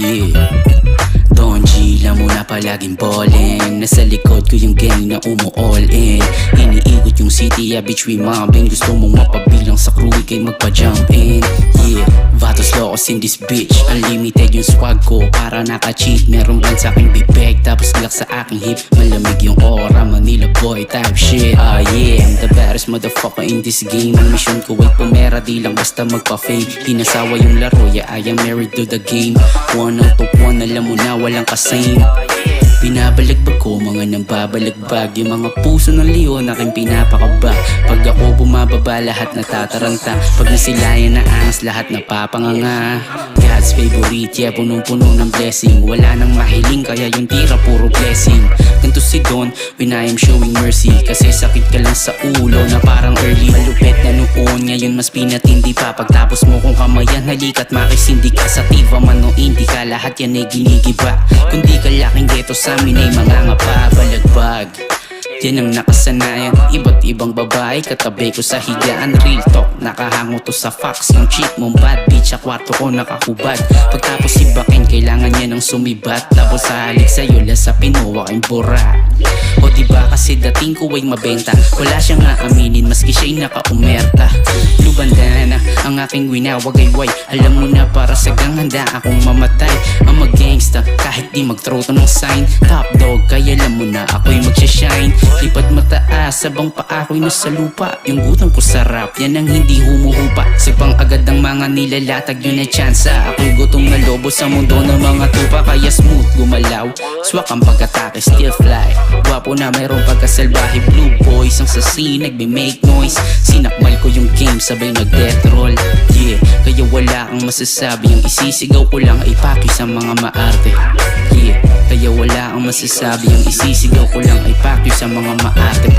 Yeah, Don G lang muna palaging ballin'. Nasa likod ko yung gang na umu-all in. Iniikot yung city, a bitch we mobbing. Gusto mong mapabilang sa crew, ikay magpa-jump in. Yeah, Vatos Locos in this bitch. Unlimited yung swag ko, para naka-cheat. Meron band sa aking big bag, tapos glock sa aking hip. Malamig yung aura, Manila boy type shit. Yeah, I'm the baddest motherfucker in this game. Ang mission ko ay pumera, di lang basta magpa-fame. Pinasawa yung laro, yeah I am married to the game. One out of one, alam mo na walang kasame. Binabalagbag ko mga nang babalagbag. Yung mga puso ng leon aking pinapakaba. Pag ako bumababa lahat natataranta. Pag nasilayan na angas lahat napapanganga. God's favorite, yeah punong-puno ng blessing. Wala nang mahiling kaya yung tira puro blessing. Ganto si Don when I am showing mercy. Kasi sakit ka lang sa ulo na parang early. Malupet na noon ngayon mas pinatindi pa. Pagtapos mo kung kamayan halikat makisindi ka. Sa tiva man o hindi ka lahat yan ay ginigiba. Kundi ka laking geto sa amin ay mga ngapabalagbag. Yan ang nakasanayan, iba't ibang babae katabi ko sa higaan. Real talk, nakahango to sa facts. Yung chick mong bad bitch, sa kwarto ko nakahubad. Pagtapos ibakin, kailangan niya ng sumibat. Tapos sa halik sa'yo, lasa pinuwa kayong bura. O diba kasi dating ko ay mabenta. Wala siyang aaminin, maski siya'y nakaumerta. Lubanda na ang aking winawagayway. Alam mo na para sa gang handa akong mamatay. Ang mag-gangsta, kahit di mag-throw to ng sign. Top dog, kaya alam mo na ako'y magsha-shine. Lipad mataas, sabang pa ako'y nasa lupa. Yung gutom ko sarap, yan ang hindi humuhupa. Sipang agad ang mga nilalatag yun na tsansa. Ako'y gutom na lobo sa mundo ng mga tupa. Kaya smooth gumalaw, swak ang pag-atake, still fly. Gwapo na mayroong pagkasalbahe, blue boys ang sasi, nagbe-make noise. Sinakmal ko yung game, sabay nag-death roll. Yeah, kaya wala kang masasabi. Yung isisigaw ko lang ay paki sa mga maarte. Yeah, kaya wala ang masasabi. Yung isisigaw ko lang ay paki sa mga maarte.